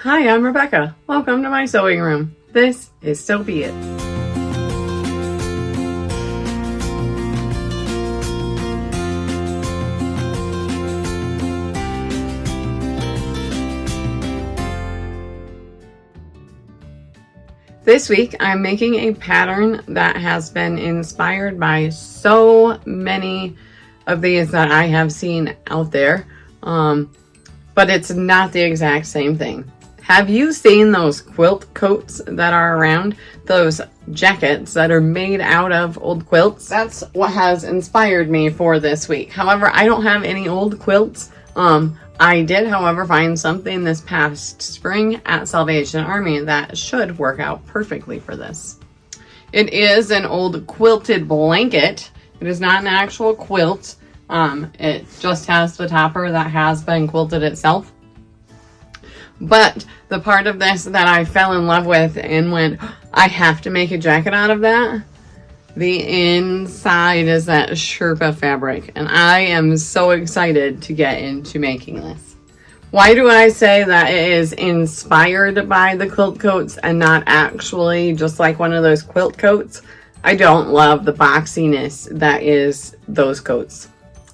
Hi, I'm Rebecca. Welcome to my sewing room. This is So Be It. This week, I'm making a pattern that has been inspired by so many of these that I have seen out there, but it's not the exact same thing. Have you seen those quilt coats that are around? Those jackets that are made out of old quilts? That's what has inspired me for this week. However, I don't have any old quilts. I did, however, find something this past spring at Salvation Army that should work out perfectly for this. It is an old quilted blanket. It is not an actual quilt. It just has the topper that has been quilted itself. But the part of this that I fell in love with and went, I have to make a jacket out of that. The inside is that Sherpa fabric, and I am so excited to get into making this. Why do I say that it is inspired by the quilt coats and not actually just like one of those quilt coats? I don't love the boxiness that is those coats.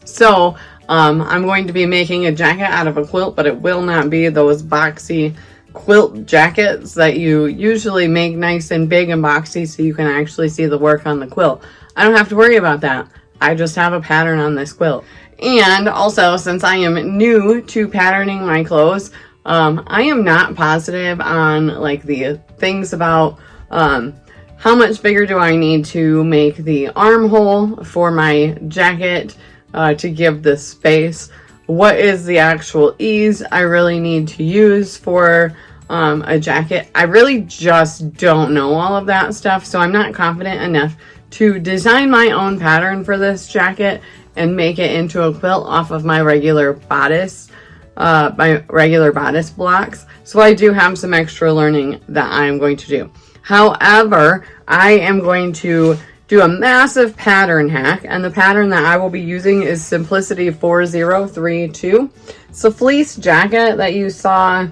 So I'm going to be making a jacket out of a quilt, but it will not be those boxy quilt jackets that you usually make nice and big and boxy so you can actually see the work on the quilt. I don't have to worry about that. I just have a pattern on this quilt. And also, since I am new to patterning my clothes, I am not positive on like the things about how much bigger do I need to make the armhole for my jacket to give this space. What is the actual ease I really need to use for a jacket? I really just don't know all of that stuff, so I'm not confident enough to design my own pattern for this jacket and make it into a quilt off of my regular bodice blocks. So I do have some extra learning that I'm going to do. However, I am going to do a massive pattern hack, and the pattern that I will be using is Simplicity 4032. It's a fleece jacket that you saw,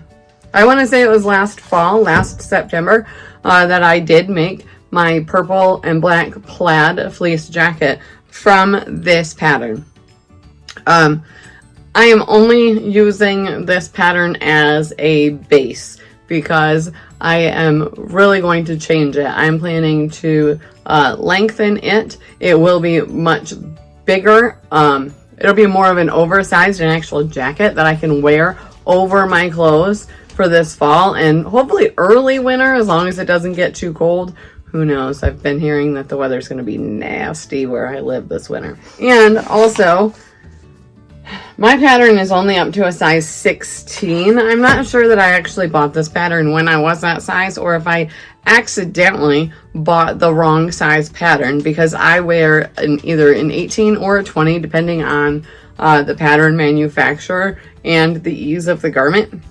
I want to say it was last September, that I did make my purple and black plaid fleece jacket from this pattern. I am only using this pattern as a base because I am really going to change it. I'm planning to lengthen it. It will be much bigger. It'll be more of an oversized and actual jacket that I can wear over my clothes for this fall and hopefully early winter, as long as it doesn't get too cold. Who knows? I've been hearing that the weather's going to be nasty where I live this winter. And also, my pattern is only up to a size 16. I'm not sure that I actually bought this pattern when I was that size or if I accidentally bought the wrong size pattern, because I wear either an 18 or a 20 depending on the pattern manufacturer and the ease of the garment.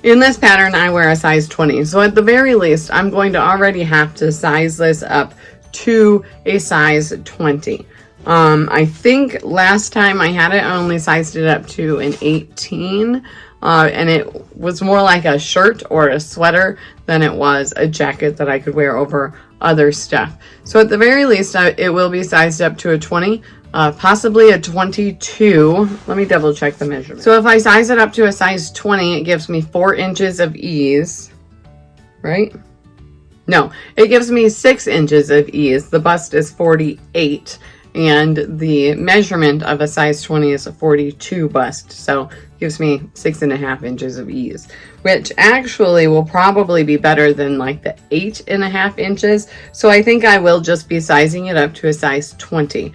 In this pattern, I wear a size 20. So at the very least, I'm going to already have to size this up to a size 20. I think last time I had it, I only sized it up to an 18, and it was more like a shirt or a sweater than it was a jacket that I could wear over other stuff. So at the very least, it will be sized up to a 20, possibly a 22. Let me double check the measurement. So if I size it up to a size 20, it gives me 4 inches of ease, right? No, it gives me 6 inches of ease. The bust is 48. And the measurement of a size 20 is a 42 bust. So it gives me 6.5 inches of ease, which actually will probably be better than like the 8.5 inches. So I think I will just be sizing it up to a size 20.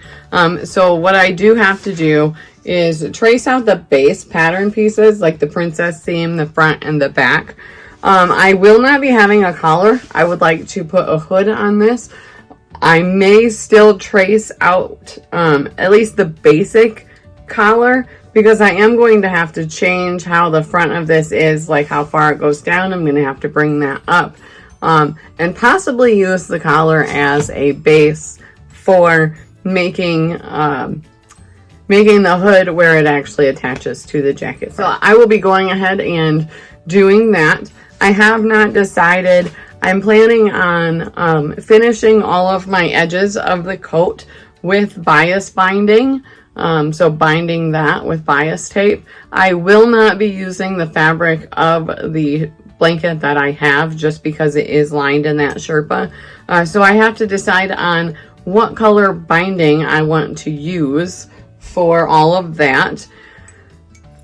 So what I do have to do is trace out the base pattern pieces, like the princess seam, the front and the back. I will not be having a collar. I would like to put a hood on this. I may still trace out at least the basic collar, because I am going to have to change how the front of this is, like how far it goes down. I'm going to have to bring that up and possibly use the collar as a base for making the hood where it actually attaches to the jacket. So I will be going ahead and doing that. I have not decided. I'm planning on finishing all of my edges of the coat with bias binding. So binding that with bias tape. I will not be using the fabric of the blanket that I have just because it is lined in that Sherpa. So I have to decide on what color binding I want to use for all of that.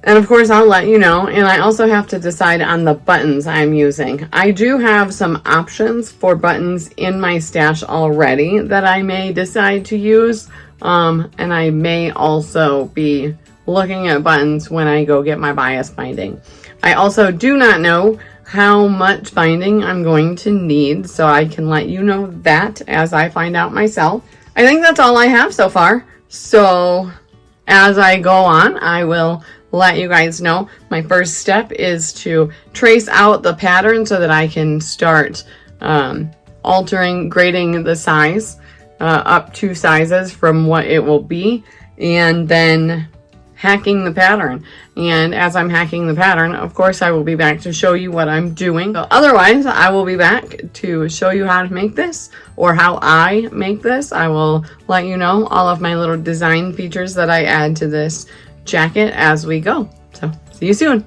And of course, I'll let you know. And I also have to decide on the buttons I'm using. I do have some options for buttons in my stash already that I may decide to use. And I may also be looking at buttons when I go get my bias binding. I also do not know how much binding I'm going to need, so I can let you know that as I find out myself. I think that's all I have so far. So as I go on, I will let you guys know. My first step is to trace out the pattern so that I can start grading the size up 2 sizes from what it will be, and then hacking the pattern. And as I'm hacking the pattern, of course, I will be back to show you what I'm doing. So otherwise, I will be back to show you how to make this or how I make this. I will let you know all of my little design features that I add to this jacket as we go. So see you soon.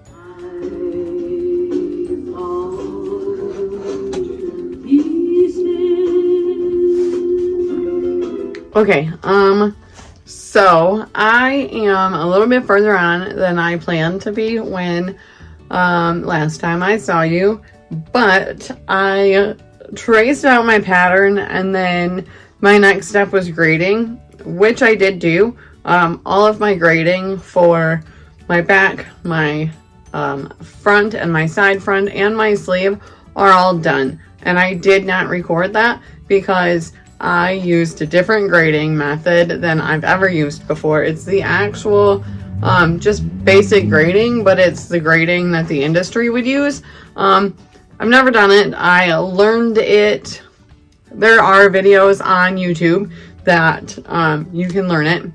Okay, so I am a little bit further on than I planned to be when last time I saw you, but I traced out my pattern and then my next step was grading, which I did do. All of my grading for my back, my front and my side front and my sleeve are all done. And I did not record that because I used a different grading method than I've ever used before. It's the actual just basic grading, but it's the grading that the industry would use. I've never done it. I learned it. There are videos on YouTube that you can learn it,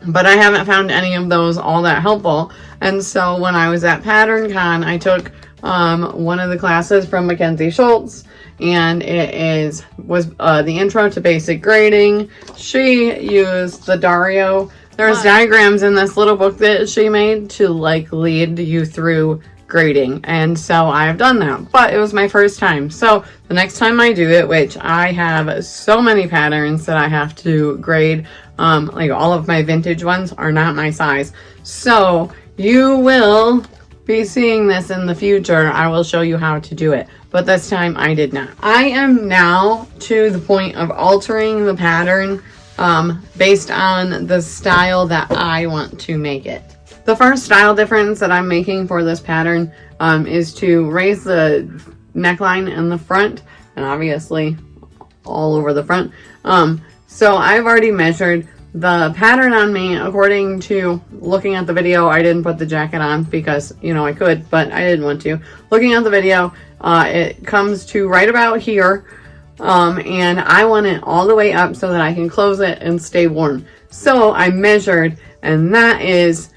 but I haven't found any of those all that helpful. And so when I was at Pattern Con, I took one of the classes from Mackenzie Schultz, and it was the intro to basic grading. She used the Dario. There's diagrams in this little book that she made to like lead you through grading, and so I've done that, but it was my first time. So the next time I do it, which I have so many patterns that I have to grade, like all of my vintage ones are not my size, so you will be seeing this in the future. I will show you how to do it, but this time I did not. I am now to the point of altering the pattern based on the style that I want to make it. The first style difference that I'm making for this pattern is to raise the neckline in the front, and obviously all over the front. So I've already measured the pattern on me according to looking at the video. I didn't put the jacket on because, you know, I could, but I didn't want to. Looking at the video, it comes to right about here, and I want it all the way up so that I can close it and stay warm. So I measured, and that is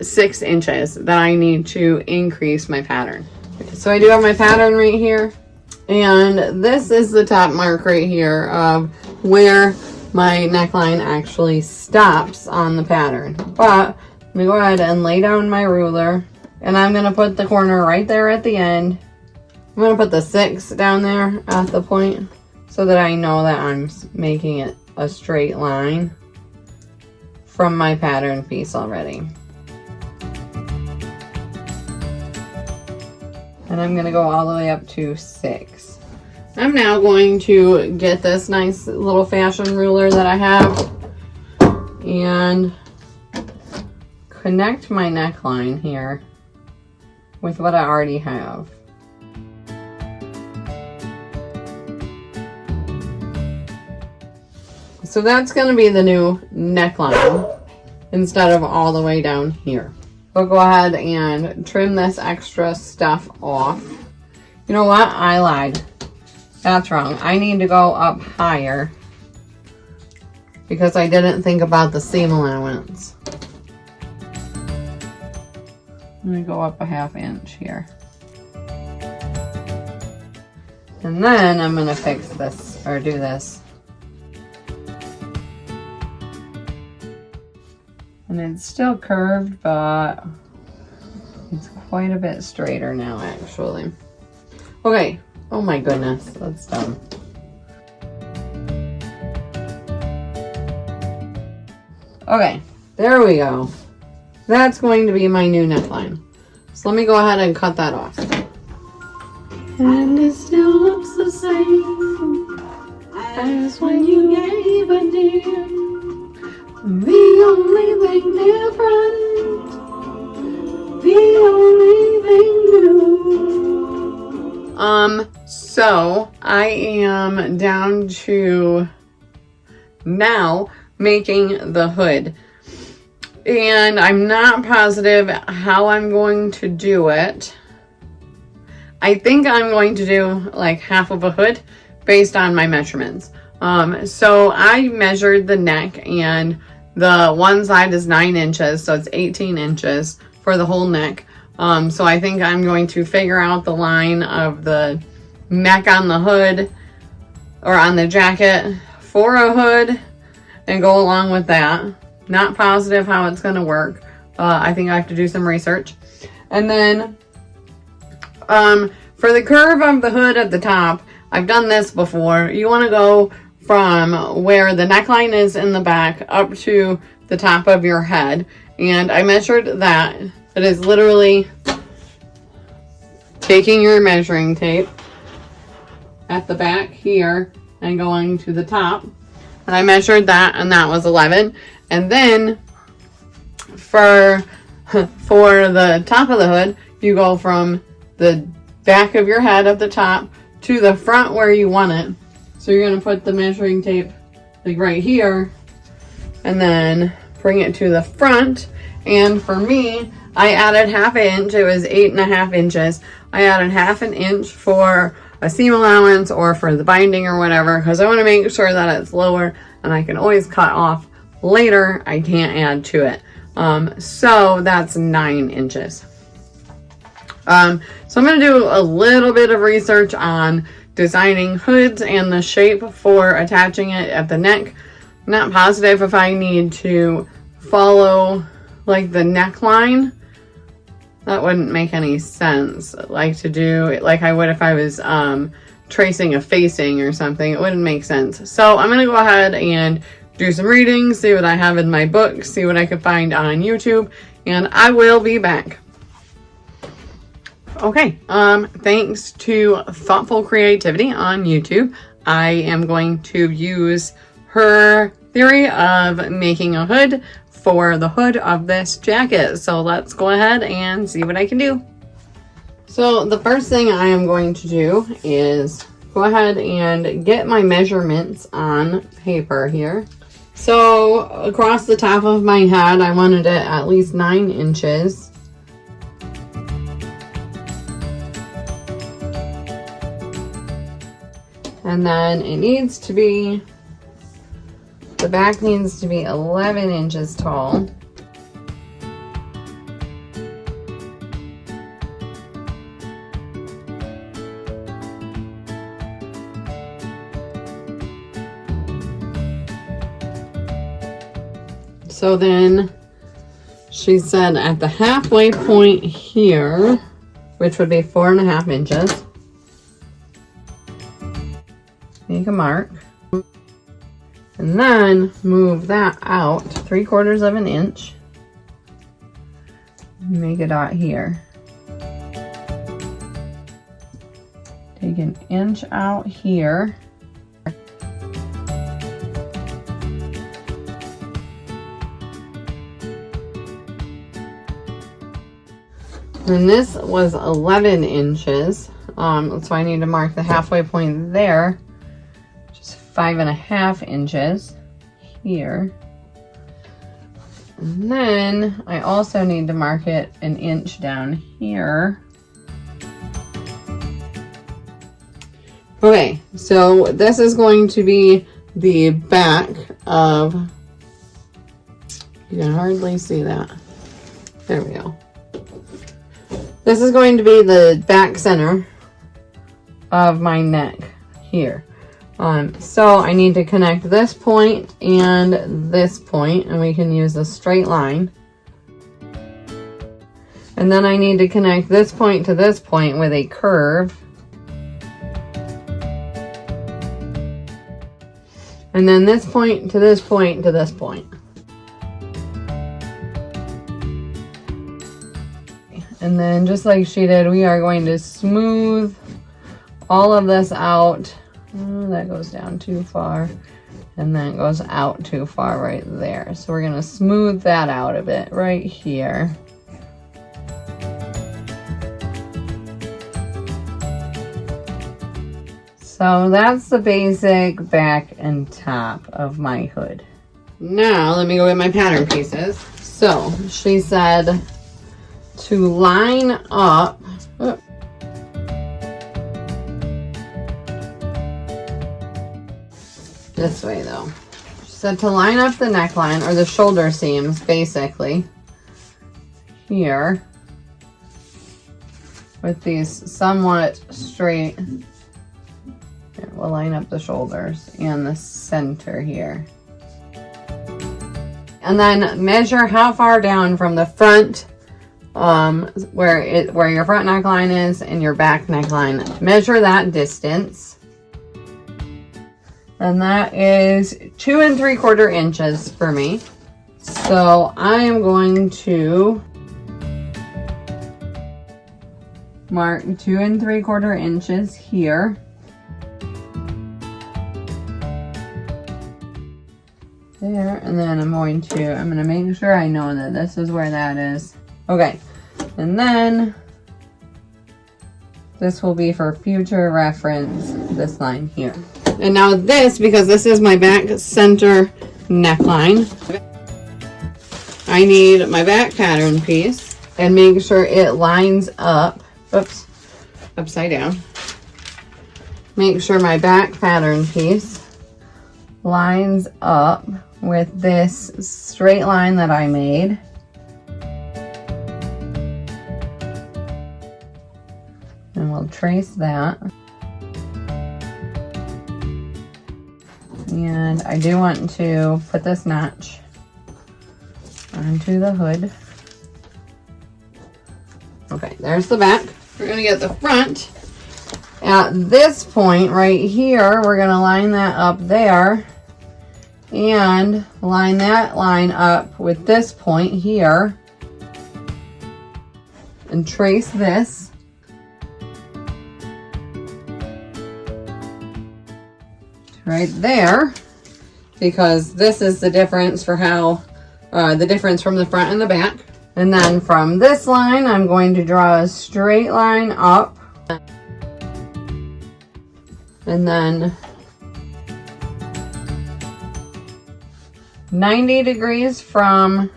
6 inches that I need to increase my pattern. So I do have my pattern right here, and this is the top mark right here of where my neckline actually stops on the pattern. But let me go ahead and lay down my ruler, and I'm going to put the corner right there at the end. I'm going to put the 6 down there at the point so that I know that I'm making it a straight line from my pattern piece already. And I'm going to go all the way up to 6. I'm now going to get this nice little fashion ruler that I have and connect my neckline here with what I already have. So that's going to be the new neckline instead of all the way down here. We'll go ahead and trim this extra stuff off. You know what? I lied. That's wrong. I need to go up higher because I didn't think about the seam allowance. Let me go up a 1/2 inch here. And then I'm gonna fix this, or do this. And it's still curved, but it's quite a bit straighter now, actually. Okay, oh my goodness, that's dumb. Okay, there we go. That's going to be my new neckline. So let me go ahead and cut that off. And it still looks the same as when you gave a dear. The only thing different, the only thing new. So I am down to now making the hood. And I'm not positive how I'm going to do it. I think I'm going to do like half of a hood based on my measurements. So I measured the neck, and the one side is 9 inches, so it's 18 inches for the whole neck. So I think I'm going to figure out the line of the neck on the hood or on the jacket for a hood and go along with that. Not positive how it's going to work. I think I have to do some research. And then for the curve of the hood at the top, I've done this before. You want to go from where the neckline is in the back up to the top of your head. And I measured that. It is literally taking your measuring tape at the back here and going to the top. And I measured that, and that was 11. And then for the top of the hood, you go from the back of your head at the top to the front where you want it. So you're going to put the measuring tape like right here and then bring it to the front. And for me, I added half an inch. It was 8.5 inches. I added half an inch for a seam allowance or for the binding or whatever, because I want to make sure that it's lower and I can always cut off later. I can't add to it. So that's 9 inches. So I'm going to do a little bit of research on designing hoods and the shape for attaching it at the neck. I'm not positive if I need to follow like the neckline. That wouldn't make any sense. Like to do it like I would if I was tracing a facing or something. It wouldn't make sense. So I'm going to go ahead and do some reading, see what I have in my book, see what I could find on YouTube, and I will be back. Okay, thanks to Thoughtful Creativity on YouTube, I am going to use her theory of making a hood for the hood of this jacket. So let's go ahead and see what I can do. So the first thing I am going to do is go ahead and get my measurements on paper here. So across the top of my head, I wanted it at least 9 inches. And then it needs to be, the back needs to be 11 inches tall. So then she said at the halfway point here, which would be 4.5 inches, make a mark, and then move that out 3/4 of an inch, make a dot here. Take an inch out here. And this was 11 inches, so I need to mark the halfway point there, which is 5.5 inches here. And then I also need to mark it an inch down here. Okay, so this is going to be the back of, you can hardly see that. There we go. This is going to be the back center of my neck here. So I need to connect this point and this point, and we can use a straight line. And then I need to connect this point to this point with a curve. And then this point to this point to this point. And then just like she did, we are going to smooth all of this out. Oh, that goes down too far. And that goes out too far right there. So we're going to smooth that out a bit right here. So that's the basic back and top of my hood. Now let me go get my pattern pieces. So she said to line up. This way though. She said to line up the neckline or the shoulder seams basically here with these somewhat straight. Here, we'll line up the shoulders and the center here. And then measure how far down from the front where your front neckline is and your back neckline. Measure that distance. And that is 2 3/4 inches for me. So I am going to mark 2 3/4 inches here. There, and then I'm going to make sure I know that this is where that is. Okay, and then this will be for future reference, this line here. And now this, because this is my back center neckline, I need my back pattern piece and make sure it lines up, oops, upside down. Make sure my back pattern piece lines up with this straight line that I made. And we'll trace that. And I do want to put this notch onto the hood. Okay, there's the back. We're gonna get the front. At this point right here, we're gonna line that up there and line that line up with this point here and trace this. Right there, because this is the difference for how, the difference from the front and the back. And then from this line, I'm going to draw a straight line up. And then 90 degrees from,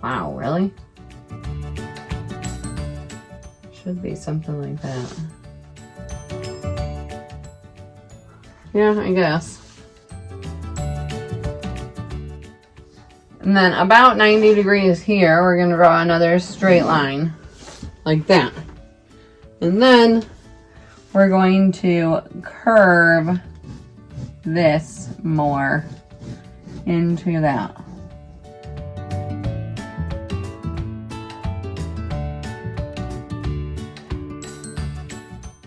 wow, really? Should be something like that. Yeah, I guess. And then about 90 degrees here, we're going to draw another straight line like that. And then we're going to curve this more into that.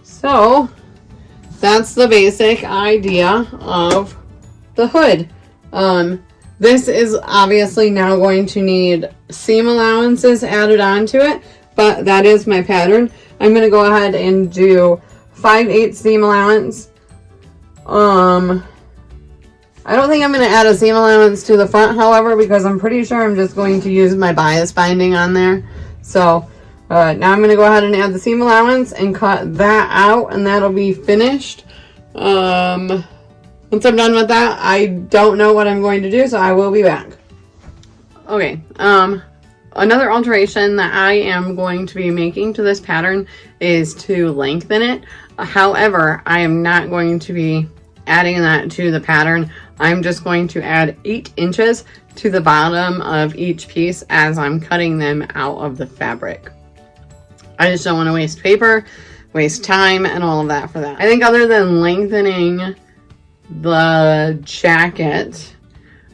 So that's the basic idea of the hood. This is obviously now going to need seam allowances added onto it, but that is my pattern. I'm going to go ahead and do 5/8 seam allowance. I don't think I'm going to add a seam allowance to the front, however, because I'm pretty sure I'm just going to use my bias binding on there. So now I'm going to go ahead and add the seam allowance and cut that out, and that'll be finished. Once I'm done with that, I don't know what I'm going to do, so I will be back. Okay, another alteration that I am going to be making to this pattern is to lengthen it. However, I am not going to be adding that to the pattern. I'm just going to add 8 inches to the bottom of each piece as I'm cutting them out of the fabric. I just don't want to waste paper waste time and all of that for that. I think other than lengthening the jacket,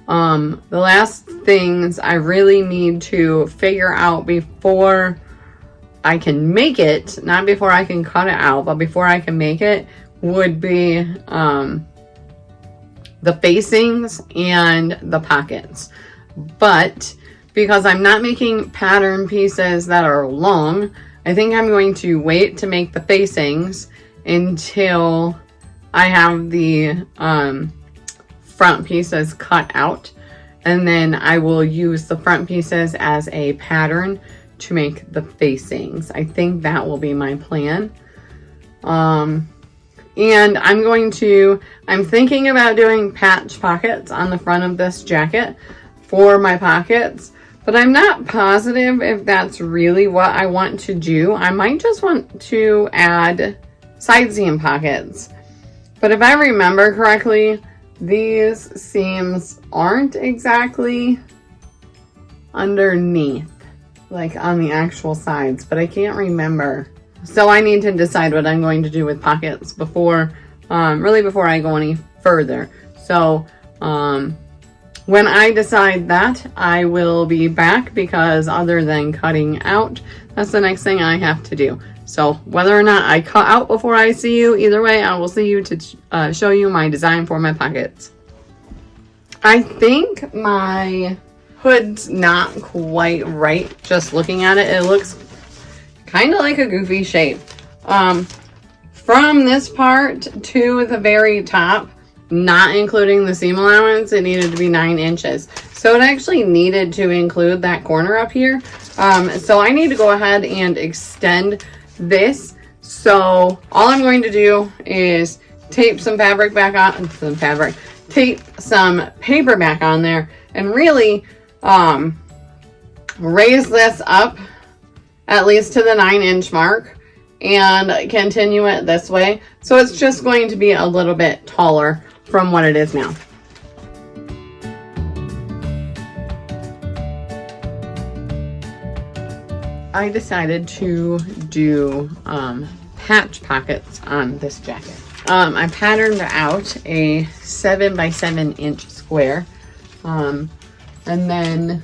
the last things I really need to figure out before I can make it, not before I can cut it out, but before I can make it, would be the facings and the pockets. But because I'm not making pattern pieces that are long, I think I'm going to wait to make the facings until I have the front pieces cut out, and then I will use the front pieces as a pattern to make the facings. I think that will be my plan. And I'm thinking about doing patch pockets on the front of this jacket for my pockets, but I'm not positive if that's really what I want to do. I might just want to add side seam pockets. But if I remember correctly, these seams aren't exactly underneath, like on the actual sides, but I can't remember. So I need to decide what I'm going to do with pockets before I go any further. So when I decide that, I will be back, because other than cutting out, that's the next thing I have to do. So whether or not I cut out before I see you, either way, I will see you to show you my design for my pockets. I think my hood's not quite right. Just looking at it, it looks kind of like a goofy shape. From this part to the very top, not including the seam allowance, it needed to be 9 inches. So it actually needed to include that corner up here. So I need to go ahead and extend this. So all I'm going to do is tape some fabric back on, tape some paper back on there, and really raise this up at least to the 9-inch mark and continue it this way. So it's just going to be a little bit taller from what it is now. I decided to do patch pockets on this jacket. I patterned out a 7 by 7 inch square, and then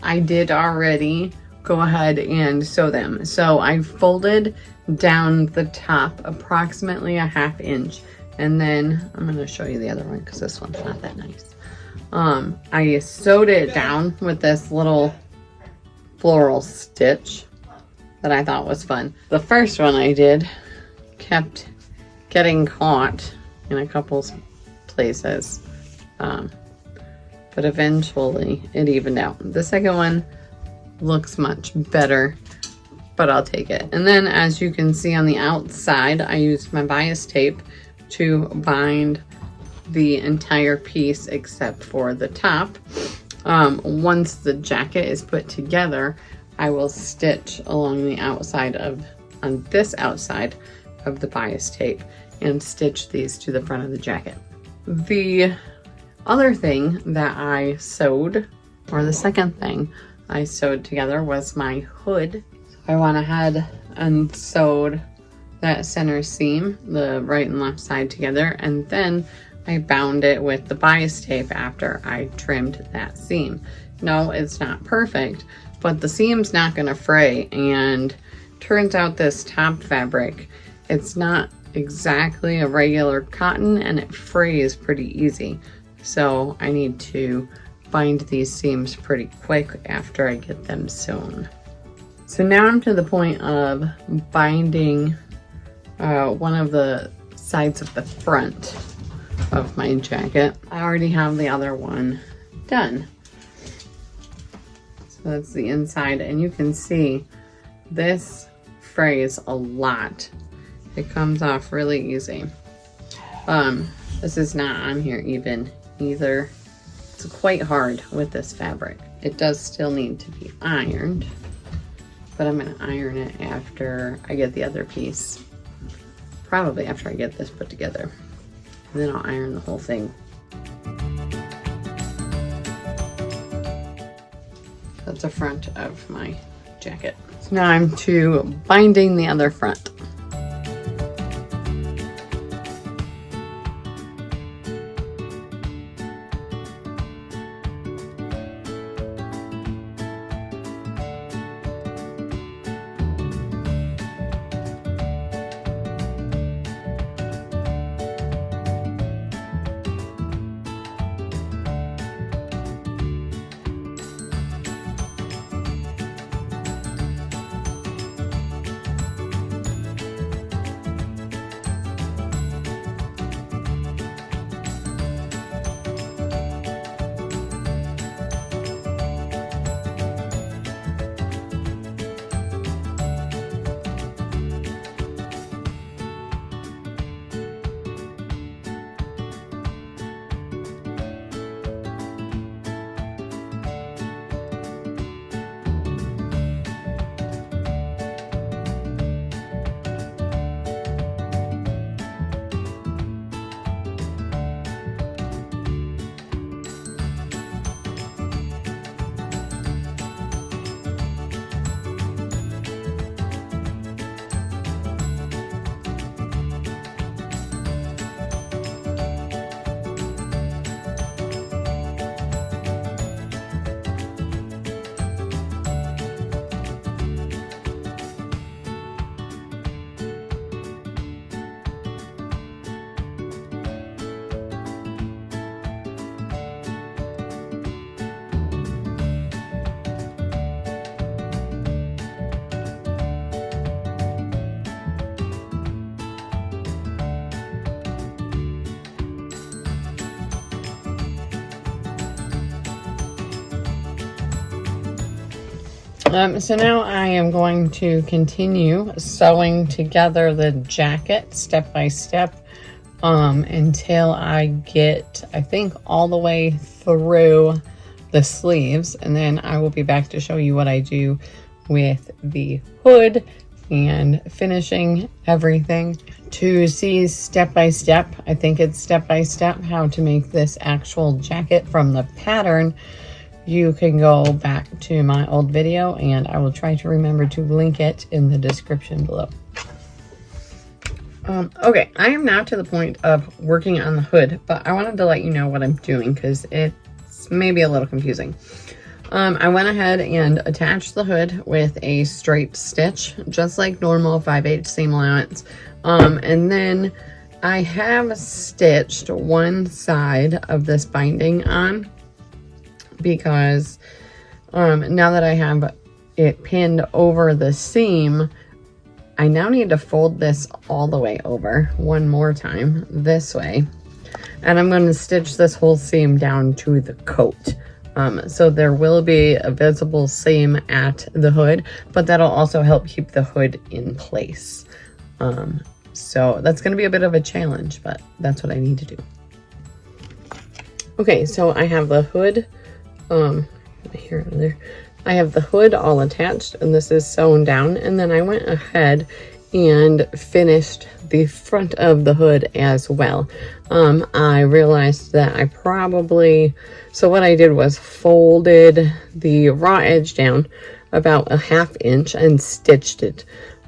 I did already go ahead and sew them. So I folded down the top approximately a 1/2 inch, and then I'm going to show you the other one because this one's not that nice. I sewed it down with this little floral stitch that I thought was fun. The first one I did kept getting caught in a couple places, but eventually it evened out. The second one looks much better, but I'll take it. And then, as you can see on the outside, I used my bias tape to bind the entire piece except for the top. Once the jacket is put together, I will stitch along the outside on this outside of the bias tape and stitch these to the front of the jacket. The other thing that I sewed, or the second thing I sewed together, was my hood. So I went ahead and sewed that center seam, the right and left side together, and then I bound it with the bias tape after I trimmed that seam. No, it's not perfect, but the seam's not gonna fray, and turns out this top fabric, it's not exactly a regular cotton and it frays pretty easy. So I need to bind these seams pretty quick after I get them sewn. So now I'm to the point of binding one of the sides of the front of my jacket. I already have the other one done. So that's the inside, and you can see this frays a lot. It comes off really easy. This is not on here even either. It's quite hard with this fabric. It does still need to be ironed, but I'm gonna iron it after I get the other piece. Probably after I get this put together. And then I'll iron the whole thing. That's the front of my jacket. So now I'm to binding the other front. So now I am going to continue sewing together the jacket step by step until I get, I think, all the way through the sleeves, and then I will be back to show you what I do with the hood and finishing everything. To see step by step, I think it's step by step, how to make this actual jacket from the pattern, you can go back to my old video, and I will try to remember to link it in the description below. Okay, I am now to the point of working on the hood, but I wanted to let you know what I'm doing because it's maybe a little confusing. I went ahead and attached the hood with a straight stitch, just like normal 5/8 seam allowance. And then I have stitched one side of this binding on because now that I have it pinned over the seam, I now need to fold this all the way over one more time this way. And I'm going to stitch this whole seam down to the coat. So there will be a visible seam at the hood, but that'll also help keep the hood in place. So that's going to be a bit of a challenge, but that's what I need to do. Okay, so I have the hood, here and there. I have the hood all attached, and this is sewn down, and then I went ahead and finished the front of the hood as well. I realized that I probably, so what I did was folded the raw edge down about a 1/2 inch and stitched it.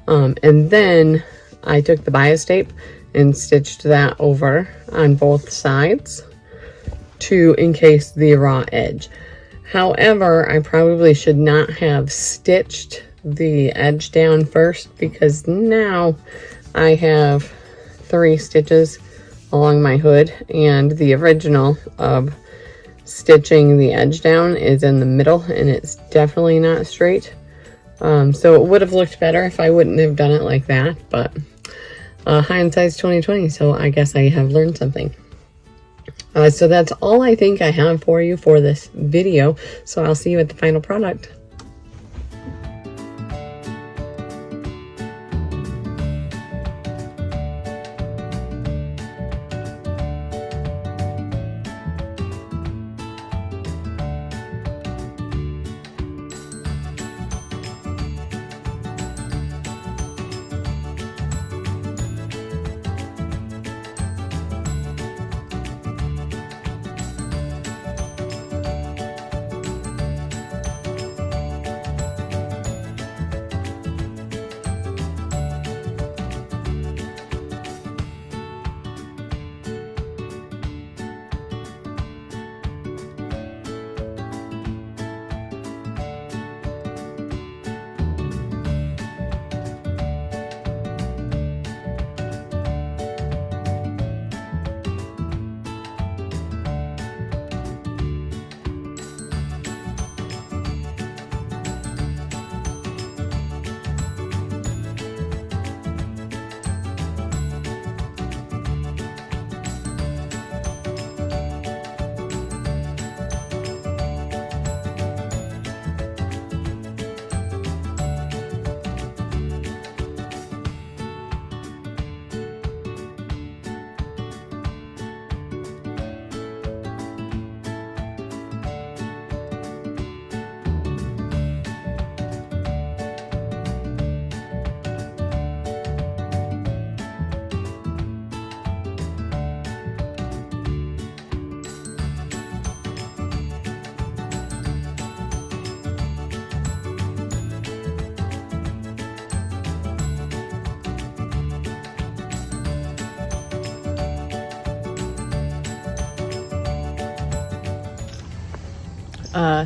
And then I took the bias tape and stitched that over on both sides to encase the raw edge. However, I probably should not have stitched the edge down first, because now I have 3 stitches along my hood, and the original of stitching the edge down is in the middle, and it's definitely not straight. So it would have looked better if I wouldn't have done it like that, but hindsight's 20/20, so I guess I have learned something. So that's all I think I have for you for this video. So I'll see you at the final product.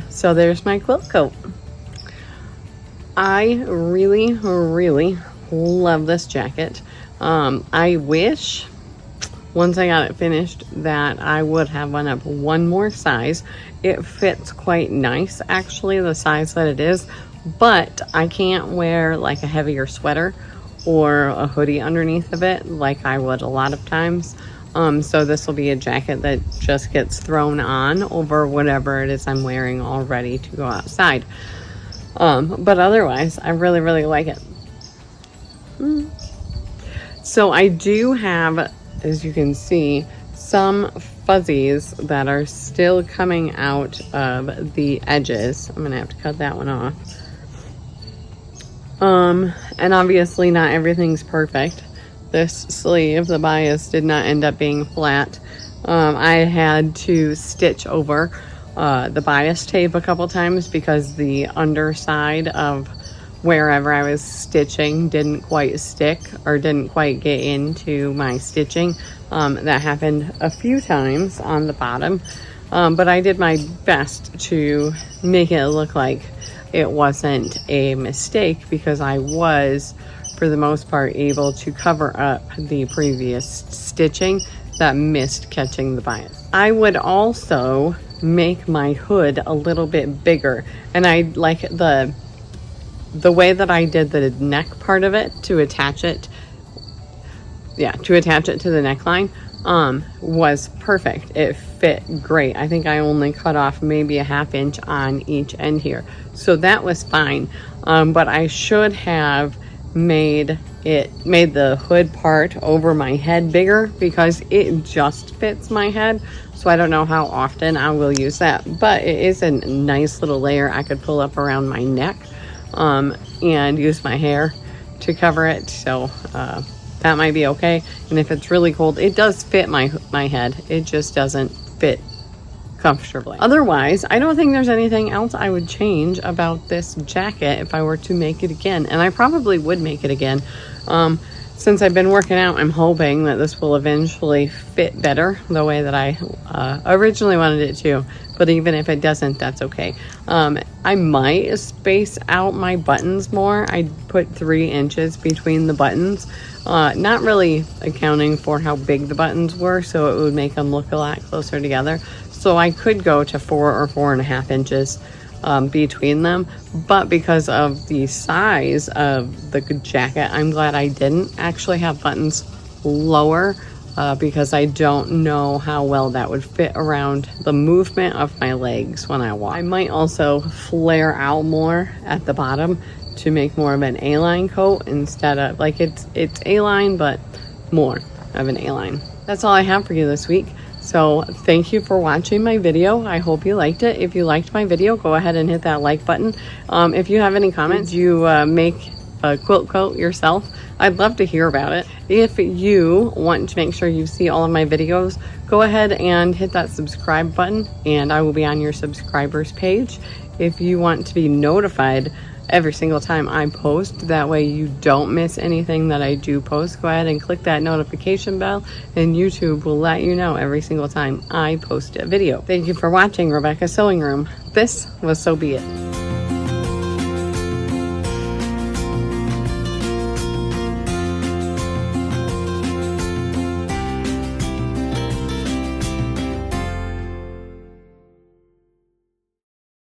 So there's my quilt coat. I really, really love this jacket. I wish once I got it finished that I would have went up one more size. It fits quite nice, actually, the size that it is, but I can't wear like a heavier sweater or a hoodie underneath of it like I would a lot of times. So this will be a jacket that just gets thrown on over whatever it is I'm wearing all ready to go outside. But otherwise, I really, really like it. So I do have, as you can see, some fuzzies that are still coming out of the edges. I'm gonna have to cut that one off. And obviously not everything's perfect. This sleeve, the bias, did not end up being flat. I had to stitch over the bias tape a couple times because the underside of wherever I was stitching didn't quite stick or didn't quite get into my stitching. That happened a few times on the bottom, but I did my best to make it look like it wasn't a mistake because I was, for the most part, able to cover up the previous stitching that missed catching the bias. I would also make my hood a little bit bigger, and I like the way that I did the neck part of it to attach it, to attach it to the neckline, was perfect. It fit great. I think I only cut off maybe a ½ inch on each end here. So that was fine. But I should have made the hood part over my head bigger because it just fits my head. So I don't know how often I will use that, but it is a nice little layer I could pull up around my neck. And use my hair to cover it, so that might be okay. And if it's really cold, it does fit my head, it just doesn't fit comfortably. Otherwise, I don't think there's anything else I would change about this jacket if I were to make it again, and I probably would make it again. Since I've been working out, I'm hoping that this will eventually fit better the way that I originally wanted it to. But even if it doesn't, that's okay. I might space out my buttons more. I put 3 inches between the buttons, not really accounting for how big the buttons were, so it would make them look a lot closer together. So I could go to 4 or 4.5 inches between them, but because of the size of the jacket, I'm glad I didn't actually have buttons lower, because I don't know how well that would fit around the movement of my legs when I walk. I might also flare out more at the bottom to make more of an A-line coat instead of, like, it's A-line, but more of an A-line. That's all I have for you this week. So thank you for watching my video. I hope you liked it. If you liked my video, go ahead and hit that like button. If you have any comments, you make a quilt coat yourself, I'd love to hear about it. If you want to make sure you see all of my videos, go ahead and hit that subscribe button, and I will be on your subscribers page. If you want to be notified every single time I post, that way you don't miss anything that I do post, go ahead and click that notification bell, and YouTube will let you know every single time I post a video. Thank you for watching Rebecca's Sewing Room. This was So Be It.